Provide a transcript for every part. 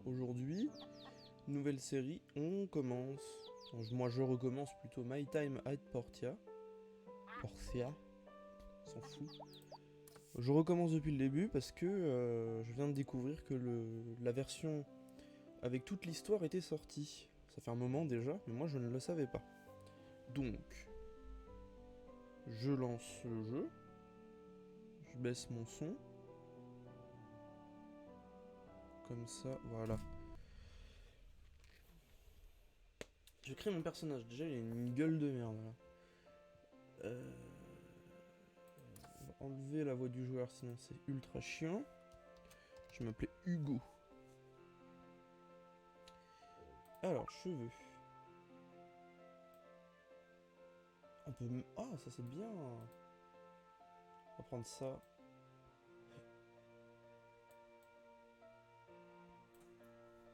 aujourd'hui, nouvelle série, on commence. Moi je recommence plutôt My Time at Portia. Portia, s'en fout. Je recommence depuis le début parce que je viens de découvrir que la version avec toute l'histoire était sortie. Ça fait un moment déjà, mais moi je ne le savais pas. Donc, je lance le jeu. Je baisse mon son. Comme ça, voilà. Je crée mon personnage. Déjà, il a une gueule de merde là. On va enlever la voix du joueur, sinon c'est ultra chiant. Je m'appelais Hugo. Alors, cheveux. On peut... Ah, ça c'est bien. On va prendre ça.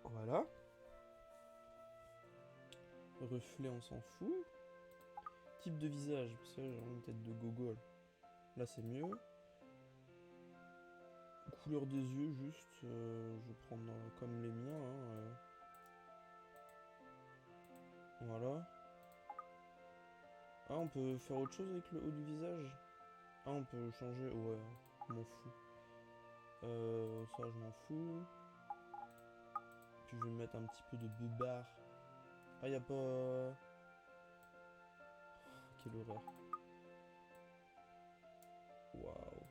Voilà. Reflet, on s'en fout. Type de visage, parce que j'ai une tête de gogol. Là c'est mieux. Couleur des yeux, juste. Je vais prendre comme les miens. Hein, Voilà. Ah, on peut faire autre chose avec le haut du visage. Ah, on peut changer. Ouais, je m'en fous. Ça, je m'en fous. Puis je vais mettre un petit peu de beubard. Ah, y a pas... Quelle horreur. Waouh.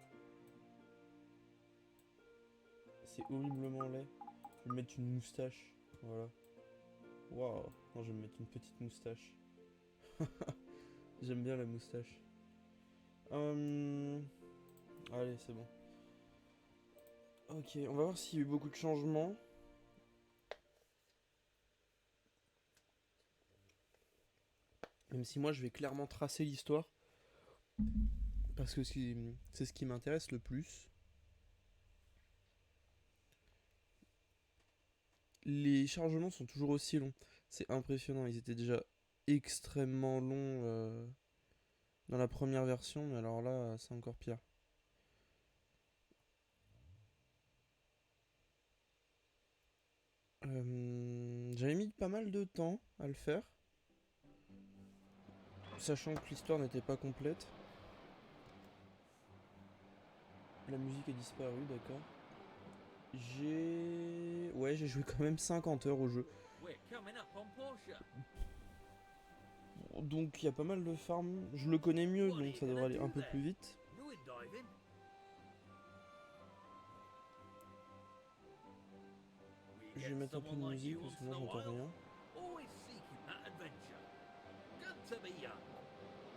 C'est horriblement laid. Je vais mettre une moustache. Voilà. Waouh. Non, je vais mettre une petite moustache. J'aime bien la moustache. Allez, c'est bon. Ok, on va voir s'il y a eu beaucoup de changements. Même si moi, je vais clairement tracer l'histoire. Parce que c'est ce qui m'intéresse le plus. Les chargements sont toujours aussi longs. C'est impressionnant. Ils étaient déjà extrêmement longs dans la première version. Mais alors là, c'est encore pire. J'avais mis pas mal de temps à le faire. Sachant que l'histoire n'était pas complète. La musique a disparu, d'accord. Ouais, j'ai joué quand même 50 heures au jeu. Donc il y a pas mal de farms. Je le connais mieux, donc ça devrait aller un peu plus vite. Je vais mettre un peu de musique parce que là j'entends rien.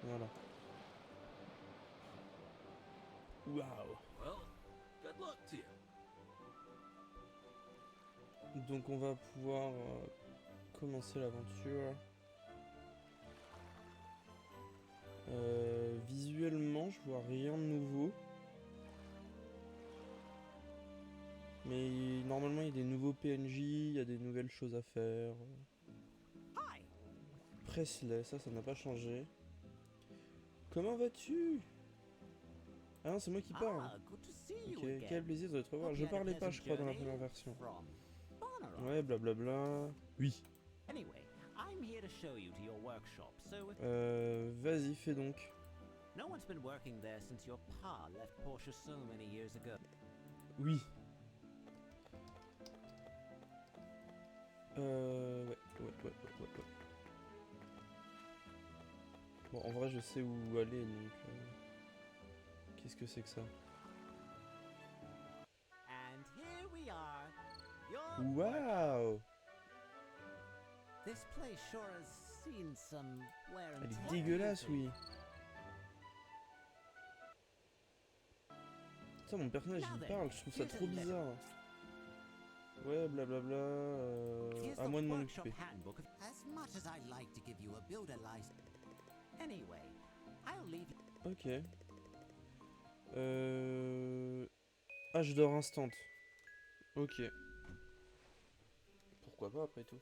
Voilà. Waouh. Donc on va pouvoir commencer l'aventure. Visuellement, je vois rien de nouveau. Mais normalement, il y a des nouveaux PNJ, il y a des nouvelles choses à faire. Presley, ça n'a pas changé. Comment vas-tu? Ah non, c'est moi qui parle. Ok, quel plaisir de te revoir. Je parlais pas, je crois, dans la première version. Ouais, blablabla. Oui. Vas-y, fais donc. Oui. Ouais. Bon, en vrai, je sais où aller, donc... Qu'est-ce que c'est que ça? Waouh! Elle est dégueulasse, oui. Ça, mon personnage, il parle, je trouve ça trop bizarre. Ouais, blablabla, à moi de m'en occuper. Ok. Âge d'or instant. Ok. Pourquoi pas, après tout.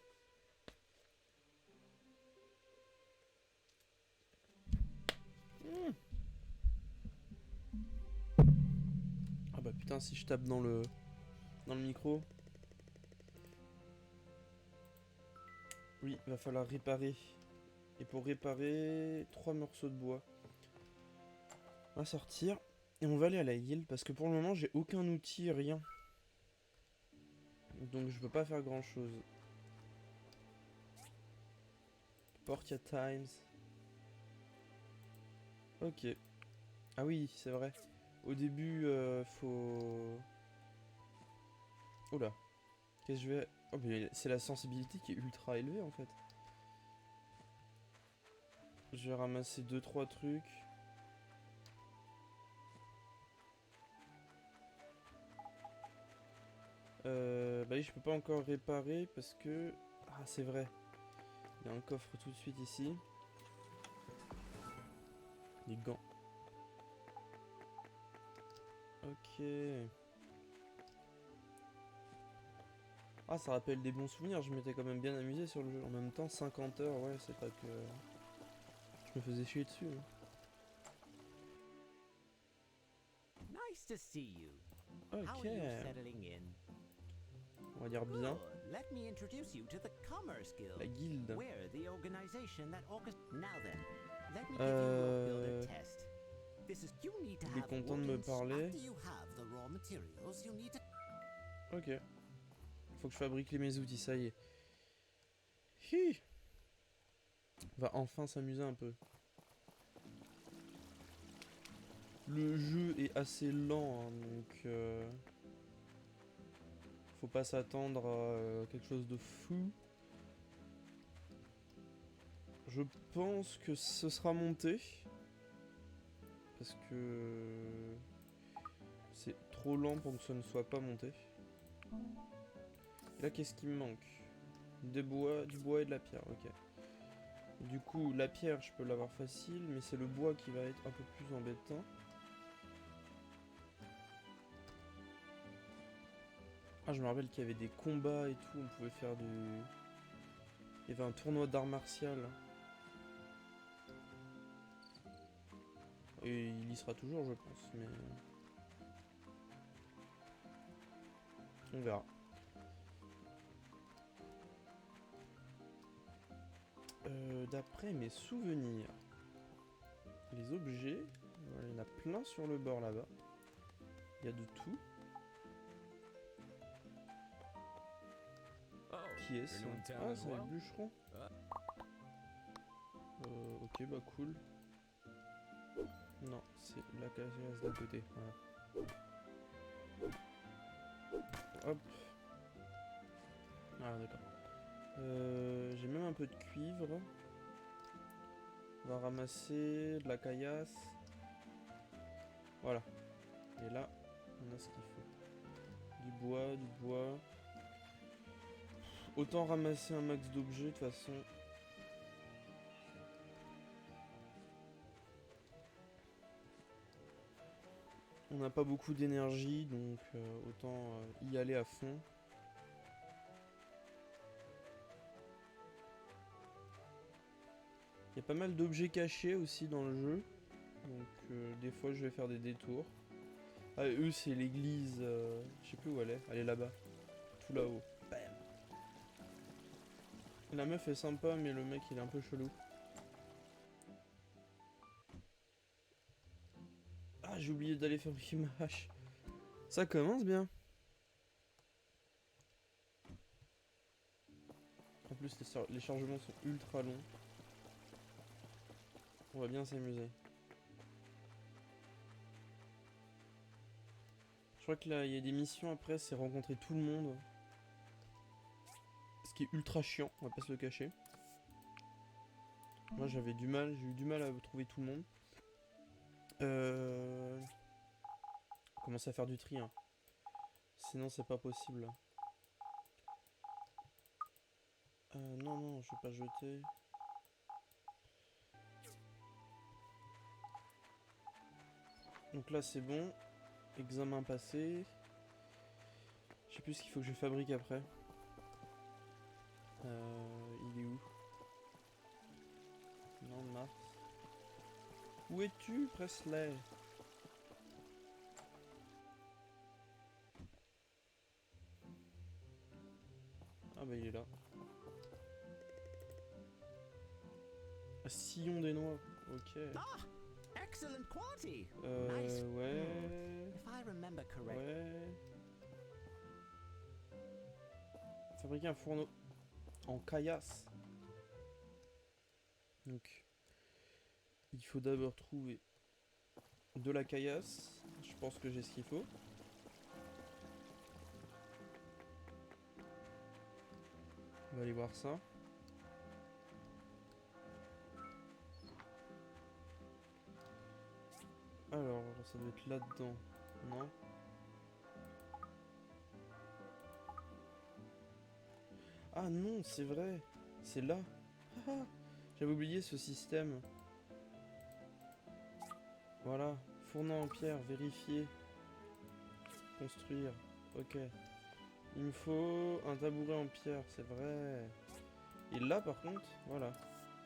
Ah bah putain, si je tape dans le micro. Oui, va falloir réparer. Et pour réparer, 3 morceaux de bois. On va sortir. Et on va aller à la île. Parce que pour le moment, j'ai aucun outil, rien. Donc je peux pas faire grand chose. Portia Times. Ok. Ah oui, c'est vrai. Au début, faut... Oula. Qu'est-ce que je vais... Oh, mais c'est la sensibilité qui est ultra élevée, en fait. Je vais ramasser 2-3 trucs. Bah oui, je peux pas encore réparer parce que... Ah, c'est vrai. Il y a un coffre tout de suite ici. Les gants. Ok. Ah, ça rappelle des bons souvenirs. Je m'étais quand même bien amusé sur le jeu. En même temps, 50 heures, ouais, c'est pas que... Je me faisais chier dessus. Hein. Nice to see you. How Ok. are you settling in? On va dire bien. Good. Let me introduce you to the Commerce Guild. La guilde. We're the organization that Now then, let me give you a builder test. This is you need to Il est have content de me parler. After you have the raw materials, you need to... Ok. Faut que je fabrique mes outils, ça y est. Hi. On va enfin s'amuser un peu. Le jeu est assez lent, hein, donc... Faut pas s'attendre à quelque chose de fou. Je pense que ce sera monté. Parce que... C'est trop lent pour que ce ne soit pas monté. Et là, qu'est-ce qui me manque? Du bois et de la pierre, ok. Du coup, la pierre, je peux l'avoir facile, mais c'est le bois qui va être un peu plus embêtant. Ah, je me rappelle qu'il y avait des combats et tout, on pouvait faire du... Il y avait un tournoi d'art martial. Et il y sera toujours, je pense, mais... On verra. D'après mes souvenirs, les objets, voilà, il y en a plein sur le bord là-bas. Il y a de tout. Qui est-ce? Ah, c'est le bûcheron. Ok, bah cool. Non, c'est la case d'à côté. Voilà. Hop. Ah, d'accord. J'ai même un peu de cuivre. On va ramasser de la caillasse. Voilà. Et là, on a ce qu'il faut. Du bois. Autant ramasser un max d'objets de toute façon. On n'a pas beaucoup d'énergie, donc autant y aller à fond. Il y a pas mal d'objets cachés aussi dans le jeu. Donc des fois je vais faire des détours. Ah, eux c'est l'église, je sais plus où elle est. Elle est là-bas. Tout là-haut. Bam. La meuf est sympa mais le mec il est un peu chelou. Ah, j'ai oublié d'aller fabriquer ma hache. Ça commence bien. En plus les chargements sont ultra longs. On va bien s'amuser. Je crois que là, il y a des missions après, c'est rencontrer tout le monde. Ce qui est ultra chiant, on va pas se le cacher. Moi j'ai eu du mal à trouver tout le monde. Commencer à faire du tri, hein. Sinon c'est pas possible. Non, je vais pas jeter. Donc là c'est bon. Examen passé. Je sais plus ce qu'il faut que je fabrique après. Il est où? Non, Mars. Où es-tu, Presley? Ah bah il est là. Sillon des noix. Ok. Ah, excellent quality. Nice. Ouais. If I remember correctly. Ouais. Fabriquer un fourneau en caillasse. Donc, il faut d'abord trouver de la caillasse. Je pense que j'ai ce qu'il faut. On va aller voir ça. Alors, ça doit être là-dedans. Non? Ah non, c'est vrai. C'est là. Haha, j'avais oublié ce système. Voilà. Fourneau en pierre, vérifier. Construire. Ok. Il me faut un tabouret en pierre, c'est vrai. Et là, par contre, voilà.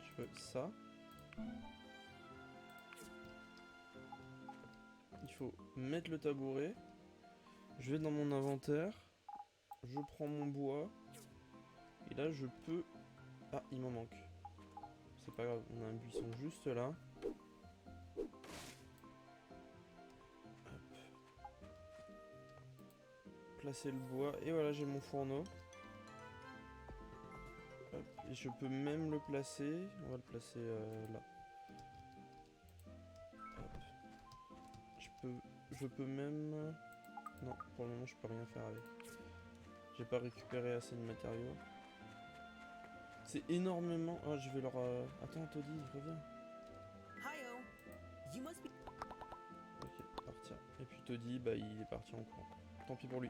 Je veux ça. Il faut mettre le tabouret. Je vais dans mon inventaire. Je prends mon bois. Et là, je peux... Ah, il m'en manque. C'est pas grave, on a un buisson juste là. Hop. Placer le bois. Et voilà, j'ai mon fourneau. Hop. Et je peux même le placer. On va le placer là. Hop. Je peux même... Non, pour le moment, je peux rien faire avec. J'ai pas récupéré assez de matériaux. C'est énormément... Ah, je vais leur... Attends, Toddy, reviens. Hi-oh. You must be. Ok, partir. Et puis Toddy, bah, il est parti en courant. Tant pis pour lui.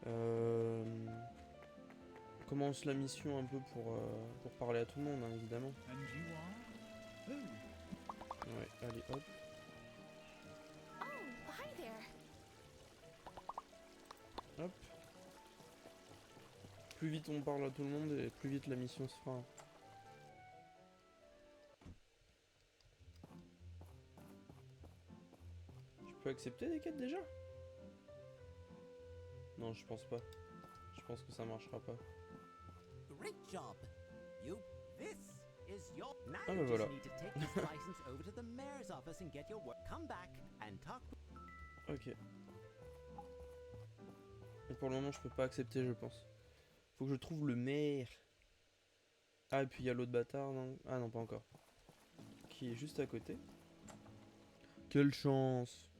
On commence la mission un peu pour parler à tout le monde, hein, évidemment. Ouais, allez, hop. Oh, hi there. Hop. Plus vite on parle à tout le monde et plus vite la mission se fera. Je peux accepter des quêtes déjà? Non, je pense pas. Je pense que ça marchera pas. Great job. You. This is your. Now Ah, you bah voilà. just need to take this license over to the mayor's office and get your work. Come back and talk. Ok. Et pour le moment, je peux pas accepter, je pense. Faut que je trouve le maire. Ah, et puis il y a l'autre bâtard, non? Ah non, pas encore. Qui est juste à côté. Quelle chance!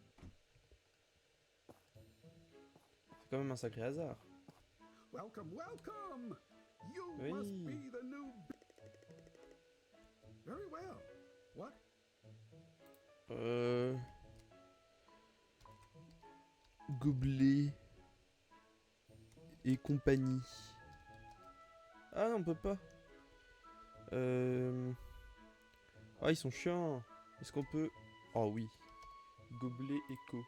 C'est quand même un sacré hasard. Welcome, welcome! You Oui. must be the new. Very well. What? Gobelet et compagnie. Ah non, on peut pas. Ah, ils sont chiants. Est-ce qu'on peut... Oh oui. Gobelet écho.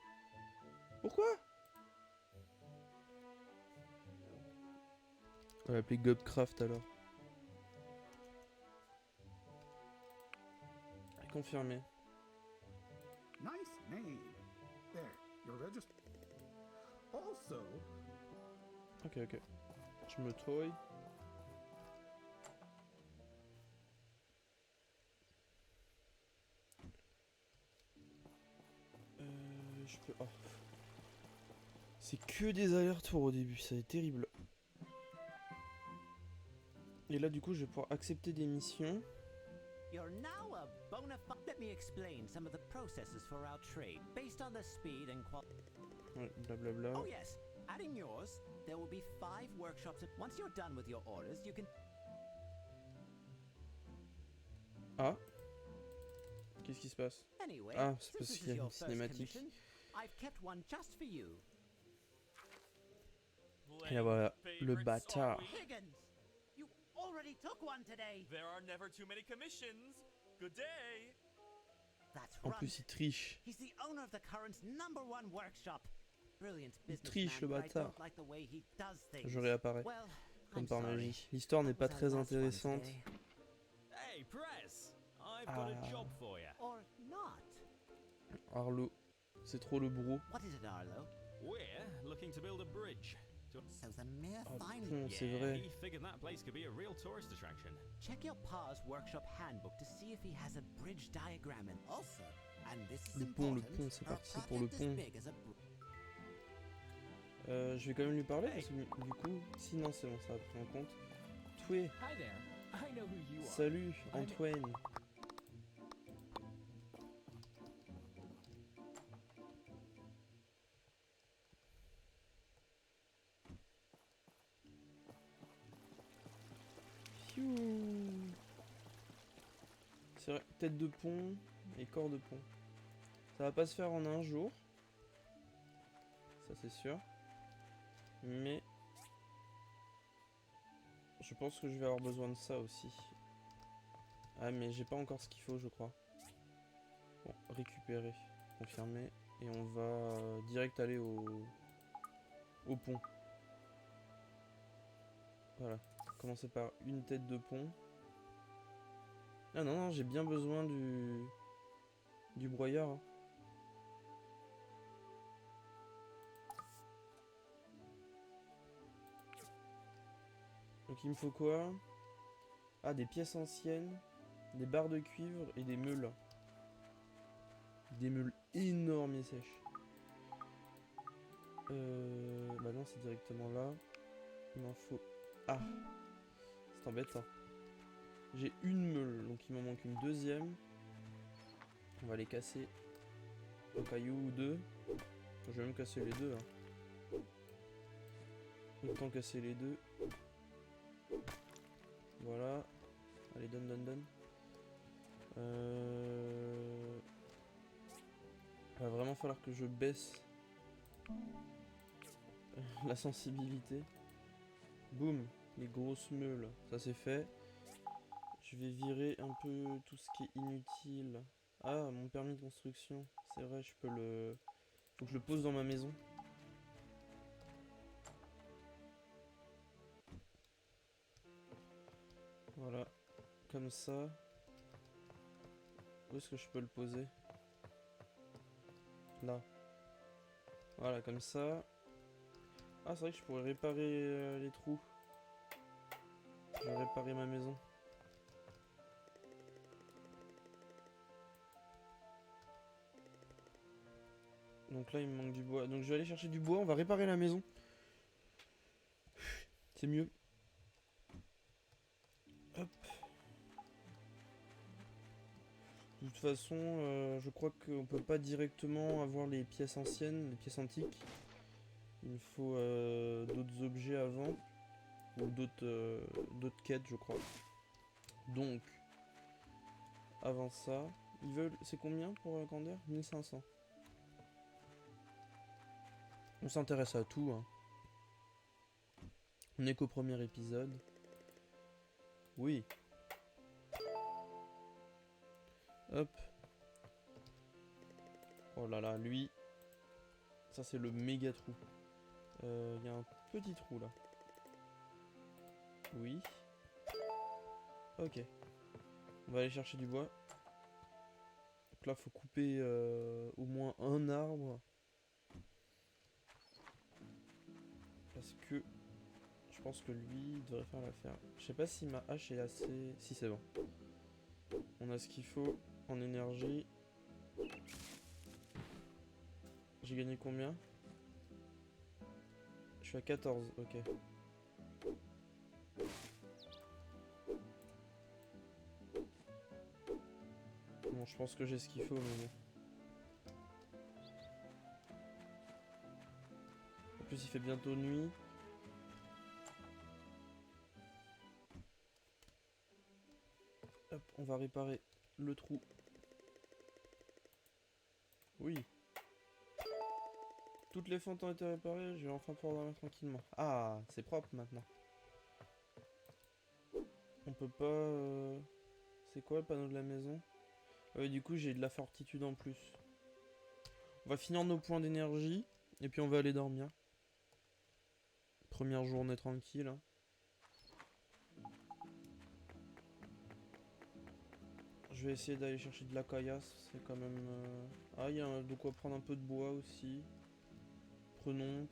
Pourquoi? On va l'appeler Gobcraft alors. Confirmé. Nice name. There, you're registered. Also, Ok, ok. Je me toy. Je peux... Oh. C'est que des allers-retours au début, ça va être terrible. Et là, du coup, je vais pouvoir accepter des missions. You're now a bona fide. Let me explain some of the processes for our trade based on the speed and quality. Ouais, blablabla. Oh yes, adding yours, there will be 5 workshops. Once you're done with your orders, you can. Ah. Qu'est-ce qui se passe? Anyway, Ah, c'est since parce this qu'il y a is your une first cinématique. commission, I've kept one just for you. Et là, voilà, le bâtard. Higgins, you already took one today. There are never too many commissions. Good day. That's En right. plus, il triche. He's the owner of the current's #1 workshop. Brilliant Il businessman, triche, le but I bâtard. don't like the way he does things. Je réapparais. Well, Comme I'm par sorry. magie. L'histoire n'est That pas was our très last one intéressante. today. Hey, Press. I've got a job for you. Or not. Arlo. C'est trop le bro. What is it, Arlo? We're looking to build a bridge. to. So the mere Oh, find. pont, c'est vrai. He figured that place could be a real tourist attraction. Check your Pa's workshop handbook to see if he has a bridge diagram and also, and this is Le important, pont, c'est a parti pour le project as pont. big as a Je vais quand même lui parler parce que du coup, si non, c'est bon, ça a pris en compte. Toué, Hi there. I know who you are. salut, Antoine. Pfiou. C'est vrai, tête de pont et corps de pont. Ça va pas se faire en un jour. Ça c'est sûr. Mais je pense que je vais avoir besoin de ça aussi. Ah mais j'ai pas encore ce qu'il faut je crois. Bon, récupérer, confirmer. Et on va direct aller au pont. Voilà. Commencer par une tête de pont. Ah non, non, j'ai bien besoin du broyeur. Hein. Donc il me faut quoi? Ah, des pièces anciennes, des barres de cuivre et des meules. Des meules énormes et sèches. Bah non, c'est directement là. Il m'en faut... Ah, c'est embêtant. J'ai une meule, donc il m'en manque une deuxième. On va les casser. Un caillou ou deux. Je vais même casser les deux. Hein. Autant casser les deux. Voilà. Allez, donne. Il va vraiment falloir que je baisse la sensibilité. Boum, les grosses meules, ça c'est fait. Je vais virer un peu tout ce qui est inutile. Ah, mon permis de construction, c'est vrai, je peux le... Faut que je le pose dans ma maison. Voilà, comme ça. Où est-ce que je peux le poser? Là. Voilà, comme ça. Ah, c'est vrai que je pourrais réparer les trous. Je vais réparer ma maison. Donc là, il me manque du bois. Donc je vais aller chercher du bois. On va réparer la maison. C'est mieux. Hop. De toute façon, je crois qu'on peut pas directement avoir les pièces anciennes, les pièces antiques. Il me faut d'autres objets avant. Ou d'autres quêtes, je crois. Donc, avant ça, ils veulent... C'est combien pour Gander? 1500. On s'intéresse à tout, hein. On est qu'au premier épisode. Oui. Hop. Oh là là, lui. Ça, c'est le méga trou. Il y a un petit trou, là. Oui. Ok. On va aller chercher du bois. Donc là, faut couper au moins un arbre. Parce que je pense que lui il devrait faire l'affaire. Je sais pas si ma hache est assez... Si, c'est bon. On a ce qu'il faut en énergie. J'ai gagné combien? Je suis à 14, ok. Bon, je pense que j'ai ce qu'il faut, mais bon. En plus, il fait bientôt nuit. Hop, on va réparer le trou. Oui. Toutes les fentes ont été réparées, je vais enfin pouvoir dormir tranquillement. Ah, c'est propre maintenant. On peut pas... C'est quoi le panneau de la maison? Du coup, j'ai de la fortitude en plus. On va finir nos points d'énergie. Et puis on va aller dormir. Première journée tranquille. Hein. Je vais essayer d'aller chercher de la caillasse. C'est quand même... Ah, il y a de quoi prendre un peu de bois aussi. Prenons.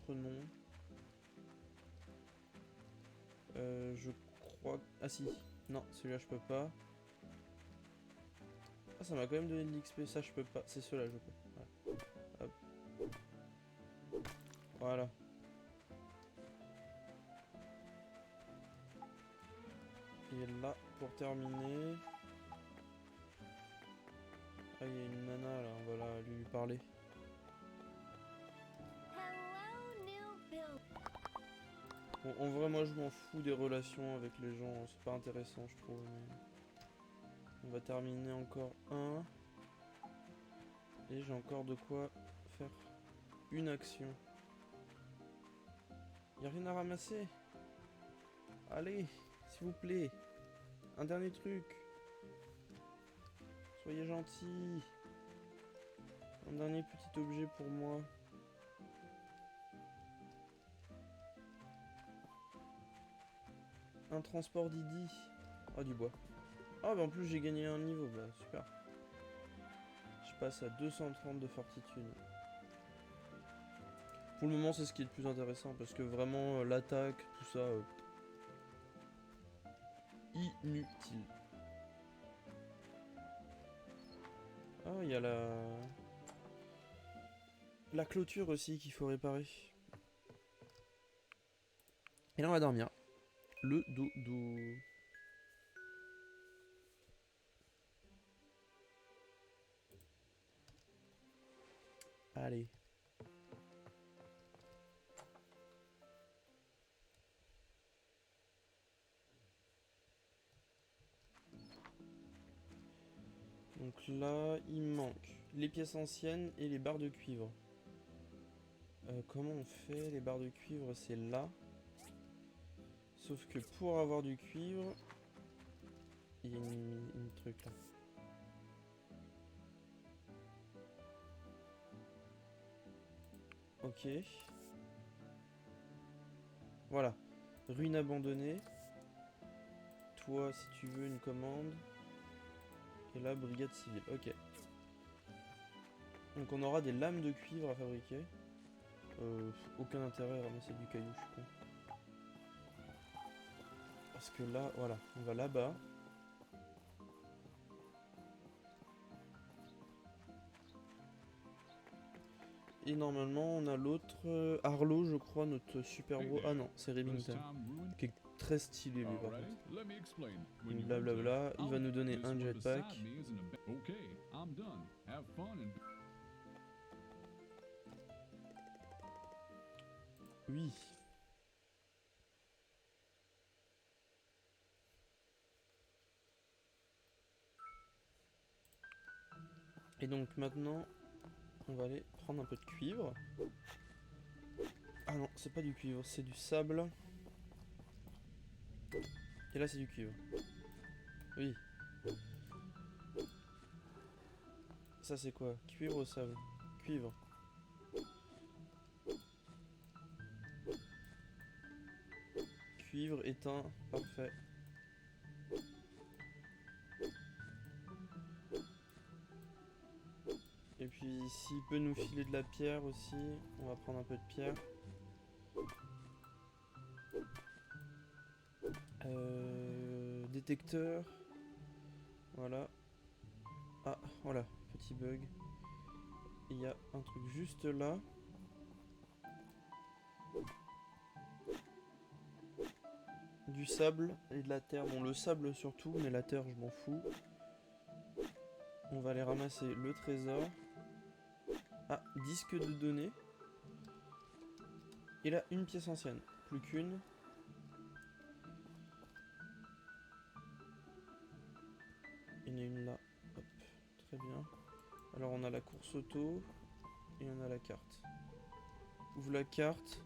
Je crois... Ah si, non, celui-là je peux pas. Ah, ça m'a quand même donné de l'XP, ça je peux pas. C'est ceux-là je peux. Voilà. Hop. Voilà. Et là, pour terminer... Ah, il y a une nana là, on va lui parler. Hello, new build. Bon, en vrai, moi je m'en fous des relations avec les gens, c'est pas intéressant je trouve. Mais... On va terminer encore un. Et j'ai encore de quoi faire une action. Y a rien à ramasser. Allez, s'il vous plaît. Un dernier truc. Soyez gentils. Un dernier petit objet pour moi. Un transport Didi. Ah, du bois. Ah, bah en plus j'ai gagné un niveau. Bah, super. Je passe à 230 de fortitude. Pour le moment, c'est ce qui est le plus intéressant. Parce que vraiment, l'attaque, tout ça... inutile. Ah, il y a la clôture aussi qu'il faut réparer. Et là, on va dormir. Le dodo. Allez. Donc là, il manque les pièces anciennes et les barres de cuivre. Comment on fait les barres de cuivre? C'est là. Sauf que pour avoir du cuivre, il y a une truc là. Ok. Voilà. Ruine abandonnée. Toi, si tu veux une commande. Et là, brigade civile. Ok. Donc on aura des lames de cuivre à fabriquer. Aucun intérêt à ramasser du caillou, je suis con. Parce que là, voilà, on va là-bas. Et normalement, on a l'autre Arlo, je crois, notre super gros. Ah non, c'est Remington. Qui est très stylé, lui, par contre. Blablabla, il va nous donner un jetpack. Oui. Et donc maintenant, on va aller prendre un peu de cuivre. Ah non, c'est pas du cuivre, c'est du sable. Et là, c'est du cuivre. Oui. Ça, c'est quoi? Cuivre ou sable? Cuivre. Cuivre éteint, parfait. Et puis s'il peut nous filer de la pierre aussi, on va prendre un peu de pierre. Détecteur. Voilà. Ah, voilà, petit bug. Il y a un truc juste là. Du sable et de la terre. Bon, le sable surtout, mais la terre, je m'en fous. On va aller ramasser le trésor. Ah, disque de données. Et là, une pièce ancienne. Plus qu'une. Il y en a une là. Hop, très bien. Alors, on a la course auto. Et on a la carte. Ouvre la carte.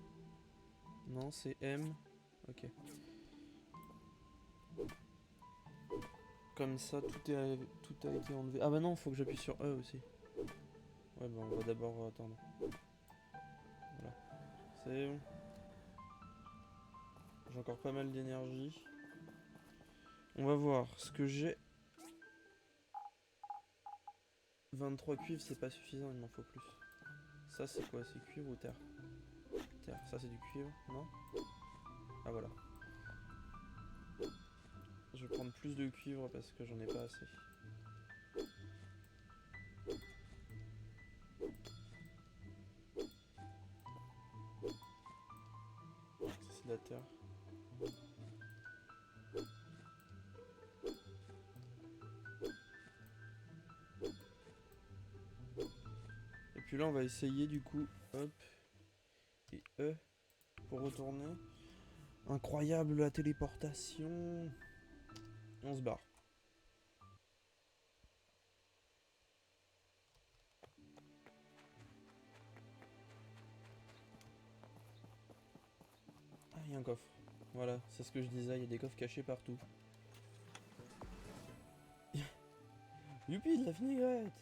Non, c'est M. Ok. Comme ça, tout a été enlevé. Ah bah non, faut que j'appuie sur E aussi. Ouais, bah on va d'abord attendre. Voilà. C'est bon. J'ai encore pas mal d'énergie. On va voir ce que j'ai. 23 cuivres, c'est pas suffisant, il m'en faut plus. Ça, c'est quoi? C'est cuivre ou terre? Terre. Ça, c'est du cuivre, non? Ah, voilà. je vais prendre plus de cuivre parce que j'en ai pas assez. Ça, c'est de la terre. Et puis là, on va essayer du coup, hop, et E pour retourner. Incroyable la téléportation. On se barre. Ah, il y a un coffre. Voilà, c'est ce que je disais, il y a des coffres cachés partout. Youpi, de la vinaigrette!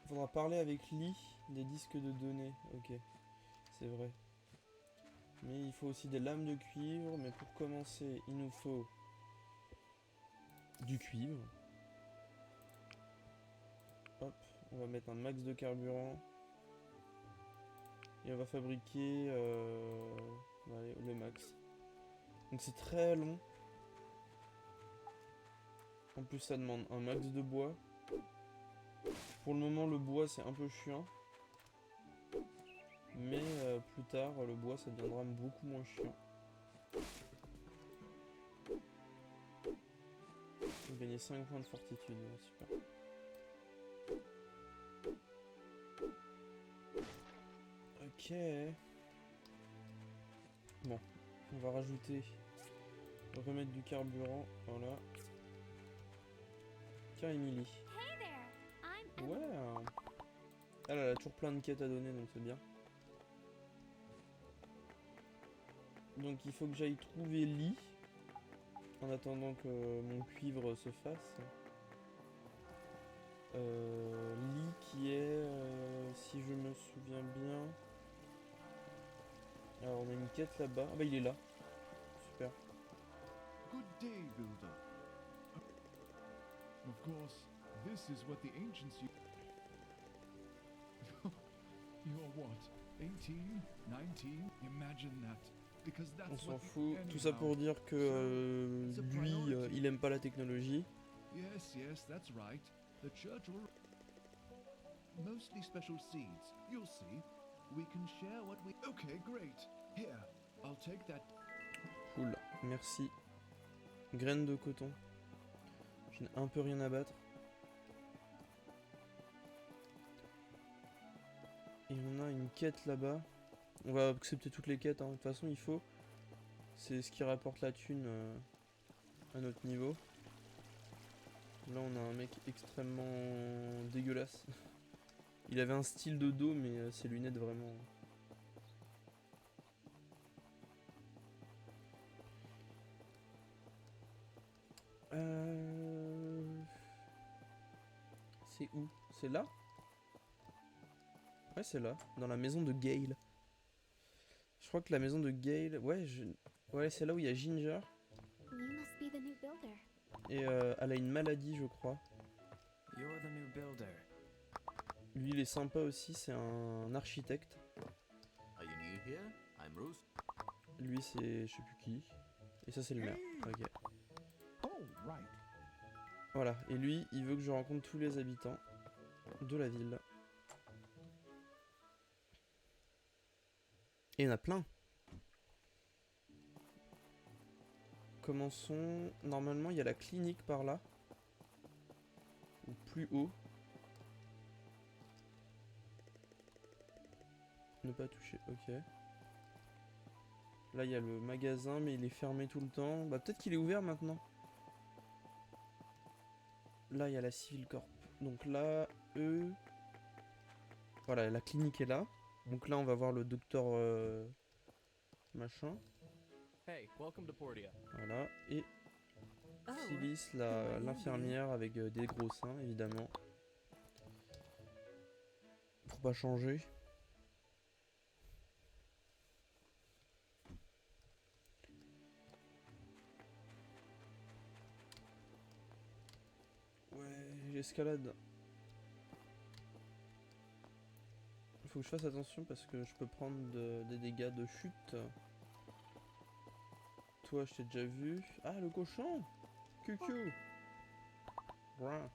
Faudra parler avec Lee des disques de données. Ok, c'est vrai. Mais il faut aussi des lames de cuivre. Mais pour commencer, il nous faut du cuivre. Hop, on va mettre un max de carburant. Et on va fabriquer le max. Donc c'est très long. En plus ça demande un max de bois. Pour le moment le bois c'est un peu chiant. Mais plus tard le bois ça deviendra beaucoup moins chiant. On gagne 5 points de fortitude, super. Ok. Bon, on va rajouter, remettre du carburant, voilà. Tiens Emily. Hey there. I'm Ouais. Elle a toujours plein de quêtes à donner donc c'est bien. Donc il faut que j'aille trouver Lee. En attendant que mon cuivre se fasse. Lee qui est, si je me souviens bien... Alors on a une quête là-bas. Ah bah il est là. Super. Good day, builder. Of course, this is what the ancients used. You're what? 18? 19? Imagine that. Because On that's s'en what the fout. enemy Tout ça pour now. dire que lui, il aime pas la technologie. Yes, yes, that's right. The church will... Mostly special seeds. You'll see. We can share what we... Okay, great. Here, I'll take that... Cool. Merci. Graines de coton. Je n'ai un peu rien à battre. Et on a une quête là-bas. On va accepter toutes les quêtes, hein. De toute façon il faut. C'est ce qui rapporte la thune à notre niveau. Là on a un mec extrêmement dégueulasse. Il avait un style de dos mais ses lunettes vraiment... C'est où? C'est là? Ouais, c'est là, dans la maison de Gale. Je crois que la maison de Gale... Ouais, c'est là où il y a Ginger. You must be the new builder. Et elle a une maladie, je crois. You're the new builder. Lui, il est sympa aussi, c'est un architecte. Are you new here? I'm Bruce. Lui, c'est je sais plus qui. Et ça, c'est le maire. Ok. Oh, right. Voilà, et lui, il veut que je rencontre tous les habitants de la ville. Et il y en a plein. Commençons... Normalement, il y a la clinique par là. Ou plus haut. Ne pas toucher, ok. Là, il y a le magasin, mais il est fermé tout le temps. Bah, peut-être qu'il est ouvert maintenant. Là, il y a la Civil Corp. Donc là, eux... Voilà, la clinique est là. Donc là, on va voir le docteur... machin. Hey, welcome to Portia. Voilà. Et Oh. Phyllis, l'infirmière avec des gros seins, évidemment. Pour pas changer. Ouais, j'escalade. Il faut que je fasse attention parce que je peux prendre des dégâts de chute. toi, je t'ai déjà vu. Ah, le cochon. Cucu. Ouin.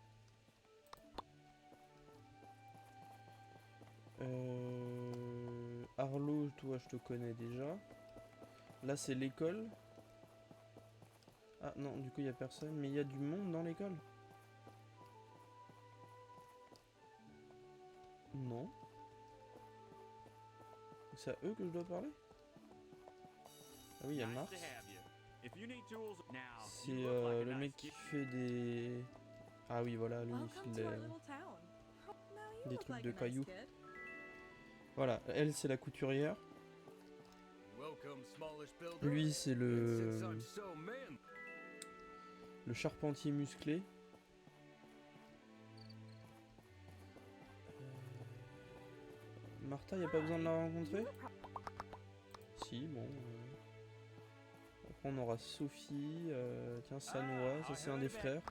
Arlo, toi, je te connais déjà. Là, c'est l'école. Ah non, du coup, il y a personne. Mais il y a du monde dans l'école. Non. C'est à eux que je dois parler? Ah oui, il y a Mars. C'est le mec qui fait des... Ah oui, voilà, lui, il fait des trucs de cailloux. Voilà, elle, c'est la couturière. Lui, c'est le charpentier musclé. Martha, y a pas besoin de la rencontrer? Si, bon. Après, on aura Sophie. Tiens, Sanoa, ça c'est un des frères.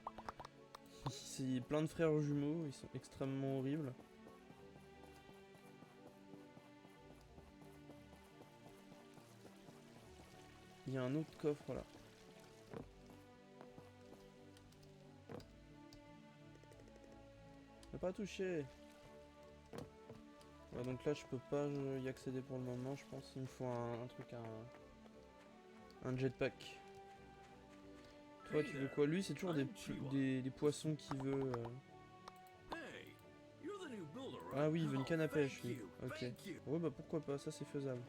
C'est plein de frères jumeaux, ils sont extrêmement horribles. Il y a un autre coffre là. N'a pas touché. Ouais, donc là je peux pas y accéder pour le moment, je pense. Il me faut un truc, un jetpack. Toi tu veux quoi? Lui c'est toujours des poissons qu'il veut. Ah oui, il veut une canne à pêche lui. Ok. Ouais bah pourquoi pas, ça c'est faisable.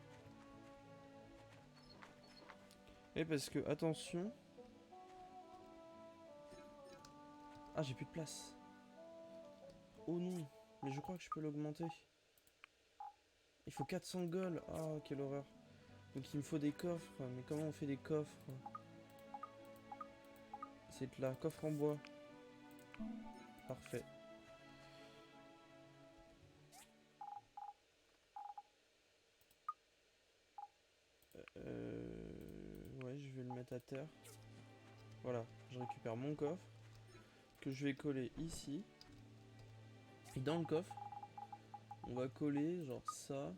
Et parce que, attention. Ah j'ai plus de place. Oh non, mais je crois que je peux l'augmenter. Il faut 400 gold. Ah, quelle horreur. Donc il me faut des coffres. Mais comment on fait des coffres? C'est là, coffre en bois. Parfait. Ouais, je vais le mettre à terre. Voilà, je récupère mon coffre. Que je vais coller ici. Et dans le coffre, on va coller genre ça.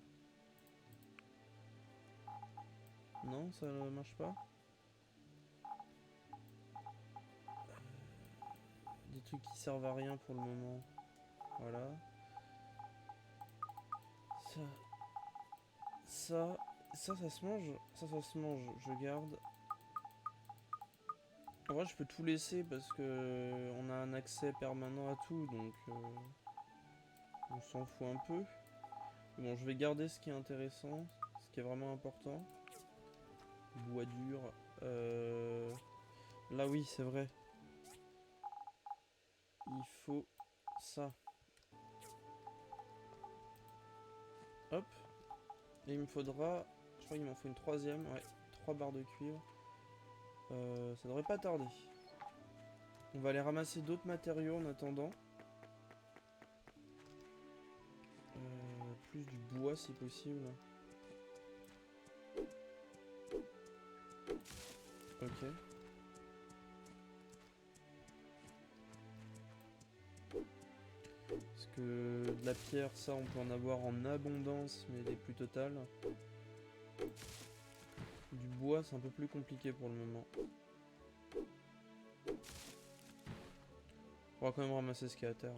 Non, ça ne marche pas. Des trucs qui servent à rien pour le moment. Voilà. Ça se mange. Ça se mange. Je garde. En vrai, je peux tout laisser parce que on a un accès permanent à tout, donc on s'en fout un peu. Bon, je vais garder ce qui est intéressant, ce qui est vraiment important. Bois dur. Là, oui, c'est vrai. Il faut ça. Hop. Et il me faudra... Je crois qu'il m'en faut une troisième. Ouais, 3 barres de cuivre. Ça devrait pas tarder. On va aller ramasser d'autres matériaux en attendant. Plus du bois si possible. Ok. Parce que de la pierre, ça on peut en avoir en abondance, mais elle est plus totale. Du bois, c'est un peu plus compliqué pour le moment. On va quand même ramasser ce qu'il y a à terre.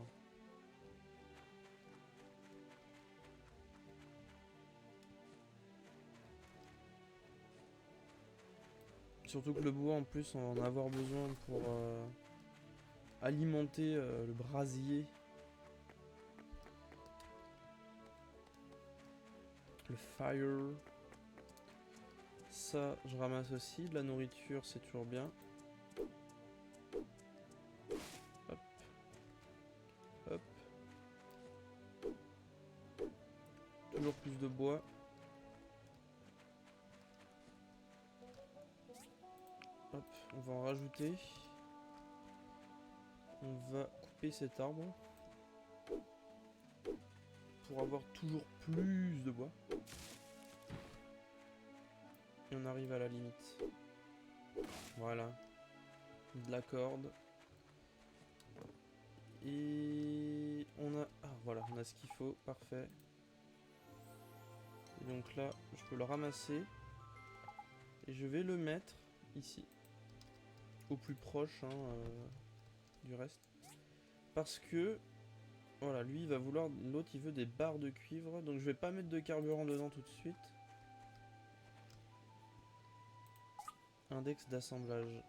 Surtout que le bois, en plus, on va en avoir besoin pour alimenter le brasier. Le fire. Ça, je ramasse aussi. De la nourriture, c'est toujours bien. Hop. Hop. Toujours plus de bois. Hop, on va en rajouter. On va couper cet arbre. Pour avoir toujours plus de bois. Et on arrive à la limite. Voilà. De la corde. Et on a... Ah voilà, on a ce qu'il faut. Parfait. Et donc là, je peux le ramasser. Et je vais le mettre ici. Au plus proche hein, du reste. Parce que, voilà, lui il va vouloir, l'autre il veut des barres de cuivre. Donc je vais pas mettre de carburant dedans tout de suite. Index d'assemblage.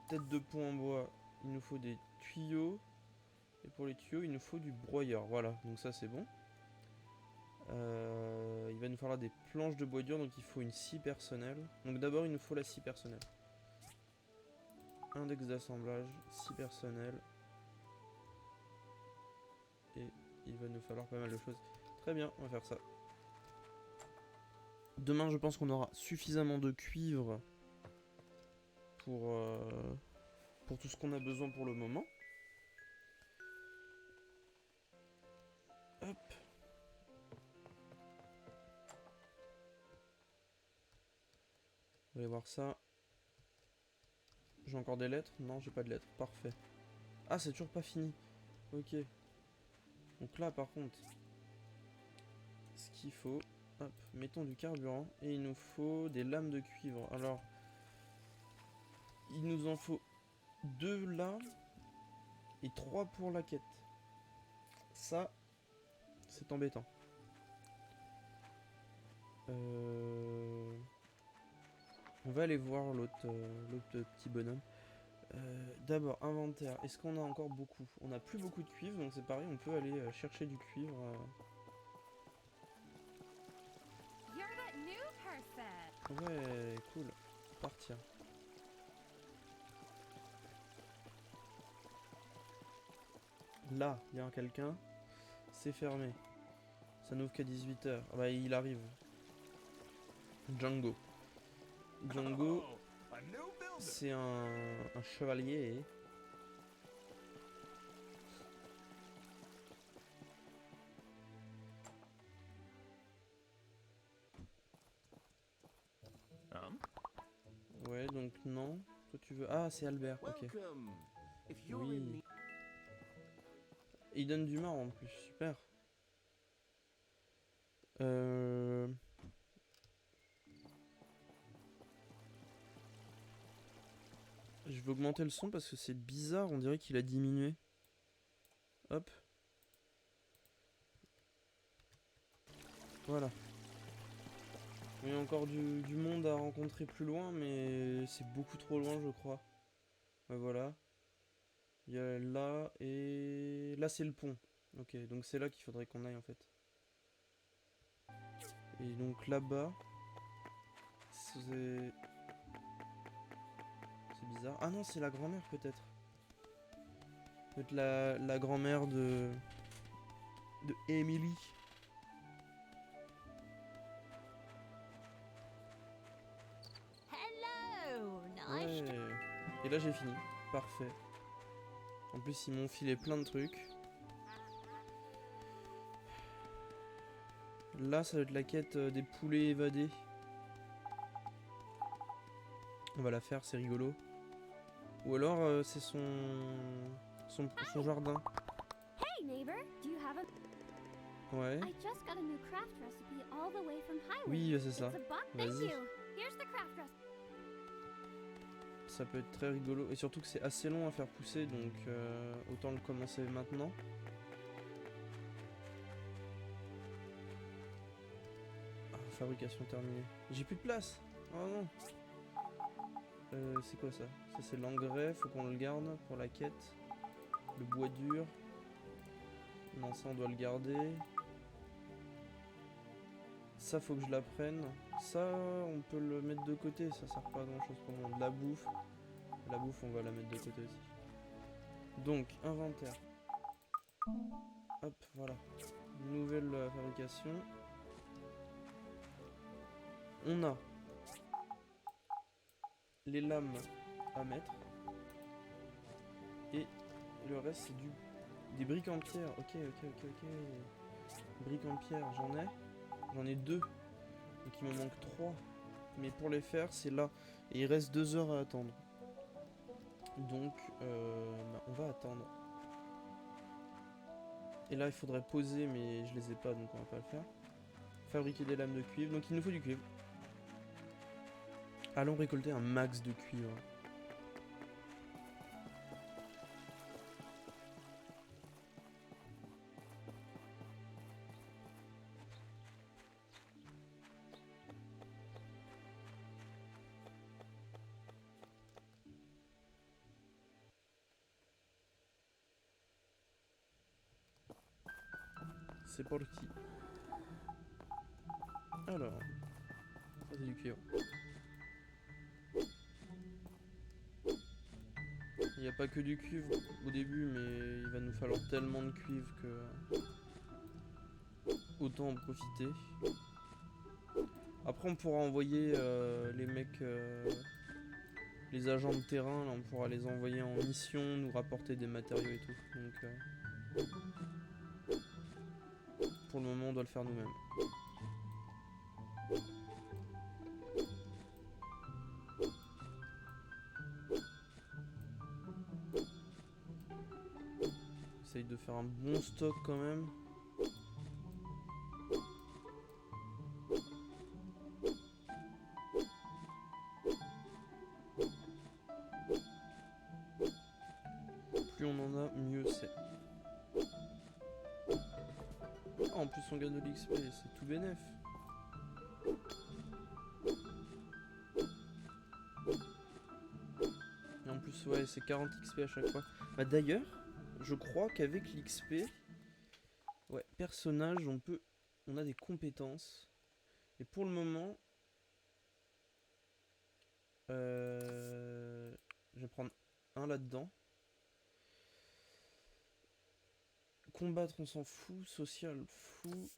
Tête de pont en bois, il nous faut des tuyaux. Et pour les tuyaux, il nous faut du broyeur. Voilà, donc ça c'est bon. Il va nous falloir des planches de bois dur, donc il faut une scie personnelle. Donc d'abord, il nous faut la scie personnelle. Index d'assemblage, scie personnelle. Et il va nous falloir pas mal de choses. Très bien, on va faire ça. Demain, je pense qu'on aura suffisamment de cuivre pour tout ce qu'on a besoin pour le moment. Hop. On va aller voir ça. J'ai encore des lettres? Non, j'ai pas de lettres. Parfait. Ah, c'est toujours pas fini. Ok. Donc là, par contre, ce qu'il faut... Hop, mettons du carburant. Et il nous faut des lames de cuivre. Alors, il nous en faut 2 là. Et 3 pour la quête. Ça, c'est embêtant. On va aller voir l'autre petit bonhomme. D'abord, inventaire. Est-ce qu'on a encore beaucoup? On n'a plus beaucoup de cuivre, donc c'est pareil, on peut aller chercher du cuivre. You're the new person. Ouais, cool. Partir. Là, il y a quelqu'un. C'est fermé. Ça n'ouvre qu'à 18 h. Ah bah, il arrive. Django. Django, c'est un chevalier. Ouais, donc non. Toi tu veux... Ah, c'est Albert, ok. Welcome. If you're in Oui. need- Il donne du marbre en plus, super. Je vais augmenter le son parce que c'est bizarre, on dirait qu'il a diminué. Hop. Voilà. Il y a encore du monde à rencontrer plus loin, mais c'est beaucoup trop loin, je crois. Ouais, voilà. Il y a là et... Là, c'est le pont. Ok, donc c'est là qu'il faudrait qu'on aille, en fait. Et donc là-bas... C'est... C'est bizarre. Ah non, c'est la grand-mère, peut-être. Peut-être la grand-mère de Emily. Hello. Ouais. Nice. Et là j'ai fini. Parfait. En plus ils m'ont filé plein de trucs. Là ça va être la quête des poulets évadés. On va la faire, c'est rigolo. Ou alors c'est son jardin. Hey, neighbor. Do you have a... Ouais. I just got a new craft recipe all the way from Highway. Oui, c'est ça. It's a thank Vas-y. you. Here's the craft recipe. Ça peut être très rigolo. Et surtout que c'est assez long à faire pousser, donc autant le commencer maintenant. Ah, fabrication terminée. J'ai plus de place. Oh non. C'est quoi ça? Ça c'est l'engrais, faut qu'on le garde pour la quête. Le bois dur. Non, ça on doit le garder. Ça faut que je l'apprenne. Ça on peut le mettre de côté, ça sert pas à grand chose pour le moment. De la bouffe. La bouffe on va la mettre de côté aussi. Donc inventaire. Hop, voilà. Nouvelle fabrication. On a les lames à mettre. Et le reste c'est des briques en pierre. Ok. Briques en pierre, j'en ai 2. Donc il me manque 3. Mais pour les faire c'est là. Et il reste 2 heures à attendre. Donc on va attendre. Et là il faudrait poser mais je les ai pas donc on va pas le faire. Fabriquer des lames de cuivre. Donc il nous faut du cuivre. Allons récolter un max de cuivre. C'est parti. Alors, ça c'est du cuivre. Il n'y a pas que du cuivre au début, mais il va nous falloir tellement de cuivre que autant en profiter. Après, on pourra envoyer les mecs, les agents de terrain, là, on pourra les envoyer en mission, nous rapporter des matériaux et tout. Donc, pour le moment, on doit le faire nous-mêmes. Essaye de faire un bon stock quand même. Plus on en a, mieux c'est. Ah, en plus on gagne de l'XP, c'est tout bénef. Et en plus ouais, c'est 40 XP à chaque fois. Bah d'ailleurs, je crois qu'avec l'XP, ouais, personnage, on a des compétences. Et pour le moment, je vais prendre un là-dedans. Combattre, on s'en fout. Social, fou.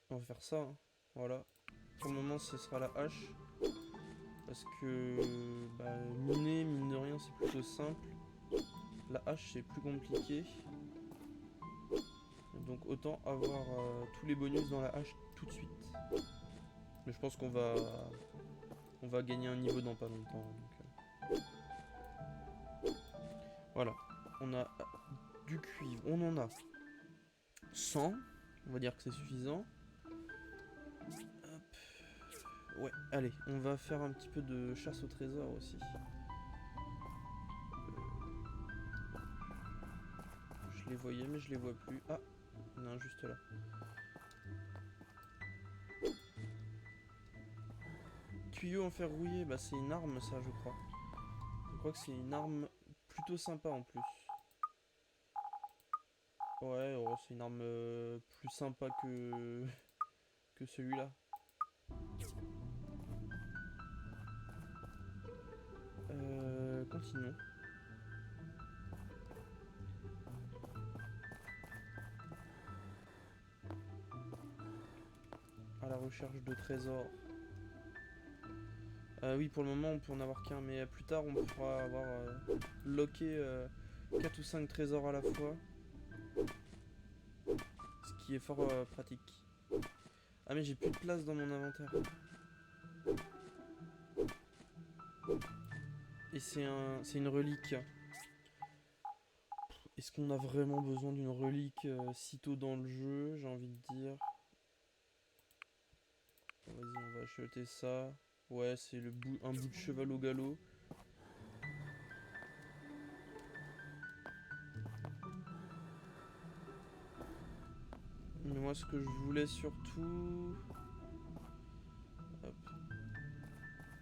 On va faire ça, hein. Voilà. Pour le moment, ce sera la hache. Parce que bah, miner, mine de rien, c'est plutôt simple. La hache, c'est plus compliqué. Donc autant avoir tous les bonus dans la hache tout de suite. Mais je pense qu'on va gagner un niveau dans pas longtemps. Donc, voilà. On a du cuivre. On en a 100. On va dire que c'est suffisant. Hop. Ouais, allez. On va faire un petit peu de chasse au trésor aussi. Je les voyais mais je les vois plus. Ah, il y en a un juste là. Tuyau en fer rouillé, bah c'est une arme ça je crois. Je crois que c'est une arme plutôt sympa en plus. Ouais, oh, c'est une arme plus sympa que celui-là. Continuons. À la recherche de trésors. Oui, pour le moment, on peut en avoir qu'un, mais plus tard, on pourra avoir locké 4 ou 5 trésors à la fois. Ce qui est fort pratique. Ah, mais j'ai plus de place dans mon inventaire. Et c'est une relique. Est-ce qu'on a vraiment besoin d'une relique si tôt dans le jeu? J'ai envie de dire. Vas-y, on va acheter ça. Ouais, c'est un bout de cheval au galop. Mais moi, ce que je voulais surtout... Hop.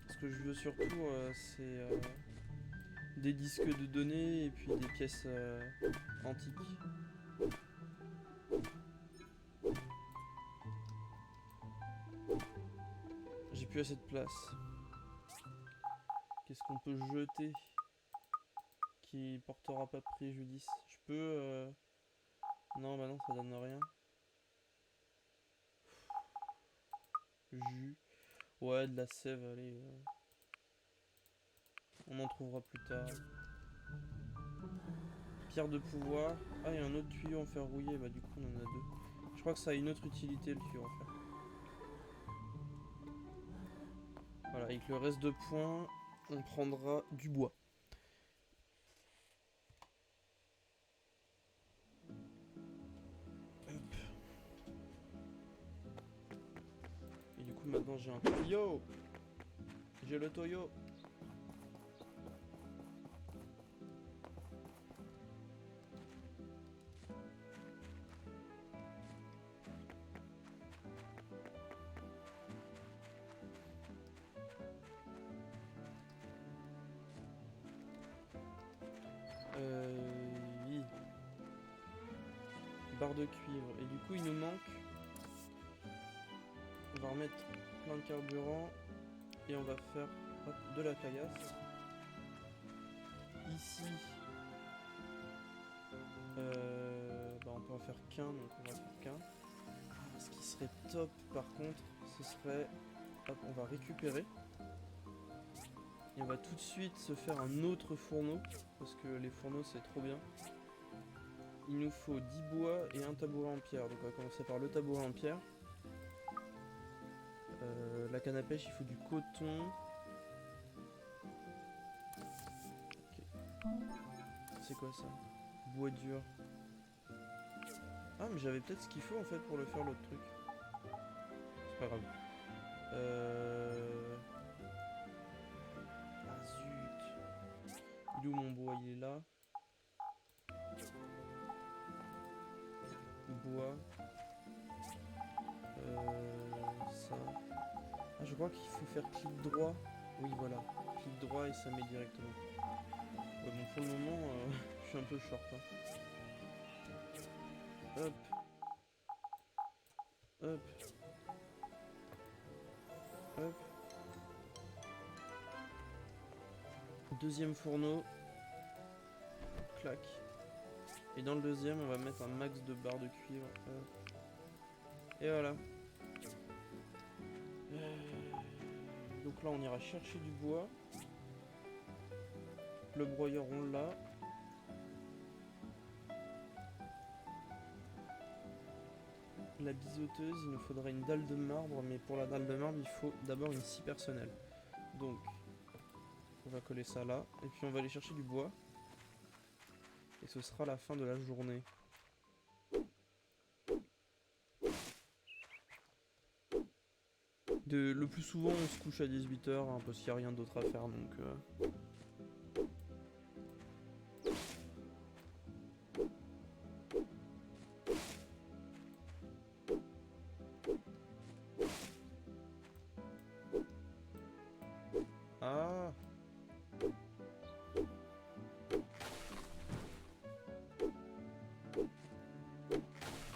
Ce que je veux surtout, c'est des disques de données et puis des pièces antiques. J'ai plus assez de place. Qu'est-ce qu'on peut jeter qui portera pas de préjudice? Je peux... Non, bah non, ça donne rien. Jus. Ouais, de la sève, allez. On en trouvera plus tard. Pierre de pouvoir. Ah, il y a un autre tuyau en fer rouillé. Bah, du coup, on en a deux. Je crois que ça a une autre utilité, le tuyau en fer. Voilà, avec le reste de points, on prendra du bois. Hop. Et du coup, maintenant, j'ai un tuyau. J'ai le toyo. Oui. Barre de cuivre. Et du coup, il nous manque. On va remettre plein de carburant. Et on va faire hop, de la caillasse. Ici. Bah on peut en faire qu'un, donc on va faire qu'un. Ce qui serait top par contre, ce serait. Hop, on va récupérer. Et on va tout de suite se faire un autre fourneau. Parce que les fourneaux c'est trop bien. Il nous faut 10 bois et un tabouret en pierre. Donc on va commencer par le tabouret en pierre. La canne à pêche, il faut du coton. Ok. C'est quoi ça? Bois dur. Ah mais j'avais peut-être ce qu'il faut en fait pour le faire l'autre truc. C'est pas grave. Ah zut. Il est où mon bois? Il est là. Bois. Ça. Ah je crois qu'il faut faire clic droit. Oui voilà. Clic droit et ça met directement. Ouais, bon pour le moment je suis un peu short. Hein. Hop. Hop. Hop. Deuxième fourneau. Clac. Et dans le deuxième, on va mettre un max de barres de cuivre. Hop. Et voilà. Donc là, on ira chercher du bois. Le broyeur, on l'a. La biseauteuse, il nous faudrait une dalle de marbre, mais pour la dalle de marbre, il faut d'abord une scie personnelle. Donc, on va coller ça là, et puis on va aller chercher du bois. Et ce sera la fin de la journée. Le plus souvent, on se couche à 18 h, hein, parce qu'il n'y a rien d'autre à faire, donc... Ah.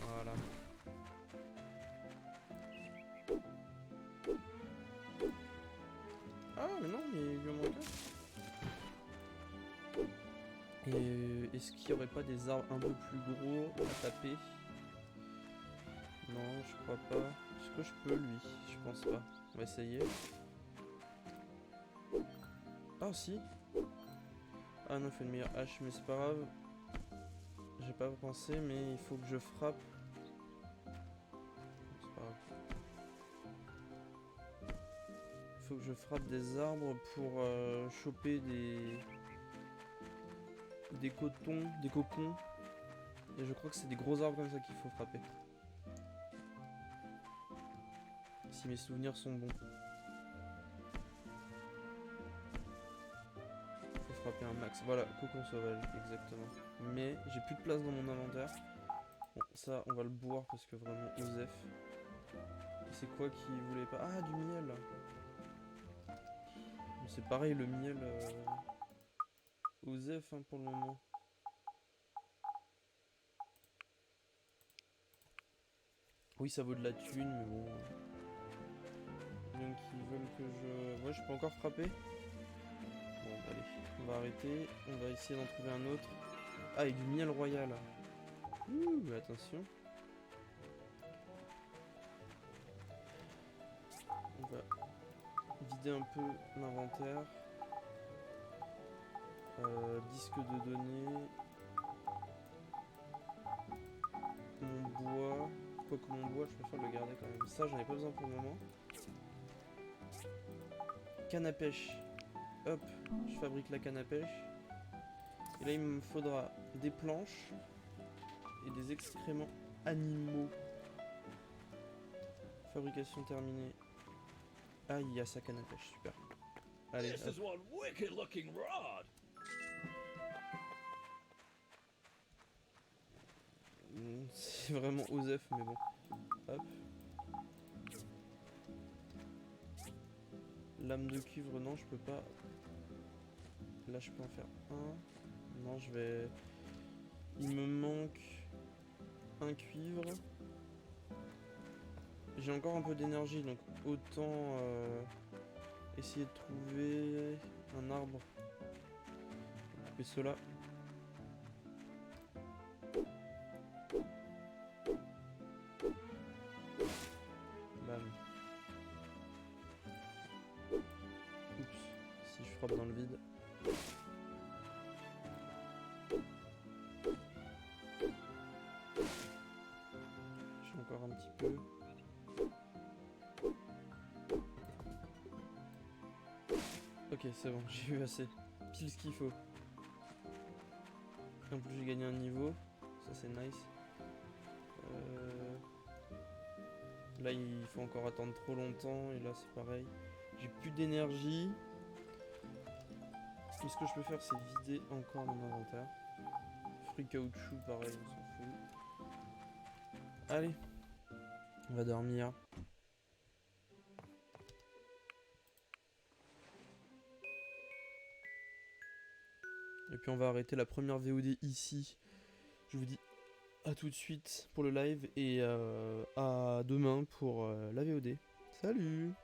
Voilà. Ah mais non, mais il lui en manque un. Et est-ce qu'il n'y aurait pas des arbres un peu plus gros à taper? Non, je crois pas. Est-ce que je peux lui? Je pense pas. On va essayer. Ah si. Ah non, il faut une meilleure hache, mais c'est pas grave. J'ai pas pensé, mais il faut que je frappe. C'est pas grave. Il faut que je frappe des arbres pour choper des cocons. Et je crois que c'est des gros arbres comme ça qu'il faut frapper. Si mes souvenirs sont bons. Faut frapper un max. Voilà, cocon sauvage, exactement. Mais j'ai plus de place dans mon inventaire. Bon, ça, on va le boire parce que vraiment, Osef. C'est quoi qui voulait pas? Ah, du miel. C'est pareil, le miel. Osef, hein, pour le moment. Oui, ça vaut de la thune, mais bon. Donc ils veulent que je... Ouais, je peux encore frapper. Bon, allez, on va arrêter. On va essayer d'en trouver un autre. Ah, et du miel royal. Ouh, attention. On va vider un peu l'inventaire. Disque de données. Mon bois. Quoique mon bois, je préfère le garder quand même. Ça, j'en ai pas besoin pour le moment. Canne à pêche. Hop, je fabrique la canne à pêche. Et là, il me faudra des planches et des excréments animaux. Fabrication terminée. Ah, il y a sa canne à pêche, super. Allez, This hop. is one wicked looking rod. C'est vraiment Osef, mais bon. Hop. Lame de cuivre, non, je peux pas. Là, je peux en faire un. Non, je vais. Il me manque un cuivre. J'ai encore un peu d'énergie, donc autant essayer de trouver un arbre. Je vais couper cela. Bam. Oups, si je frappe dans le vide. J'ai encore un petit peu. Ok, c'est bon, j'ai eu assez. Pile ce qu'il faut. En plus, j'ai gagné un niveau. Ça, c'est nice. Là, il faut encore attendre trop longtemps. Et là, c'est pareil. J'ai plus d'énergie. Et ce que je peux faire, c'est vider encore mon inventaire. Fruits caoutchouc, pareil, on s'en fout. Allez, on va dormir. Et puis on va arrêter la première VOD ici. Je vous dis à tout de suite pour le live et à demain pour la VOD. Salut!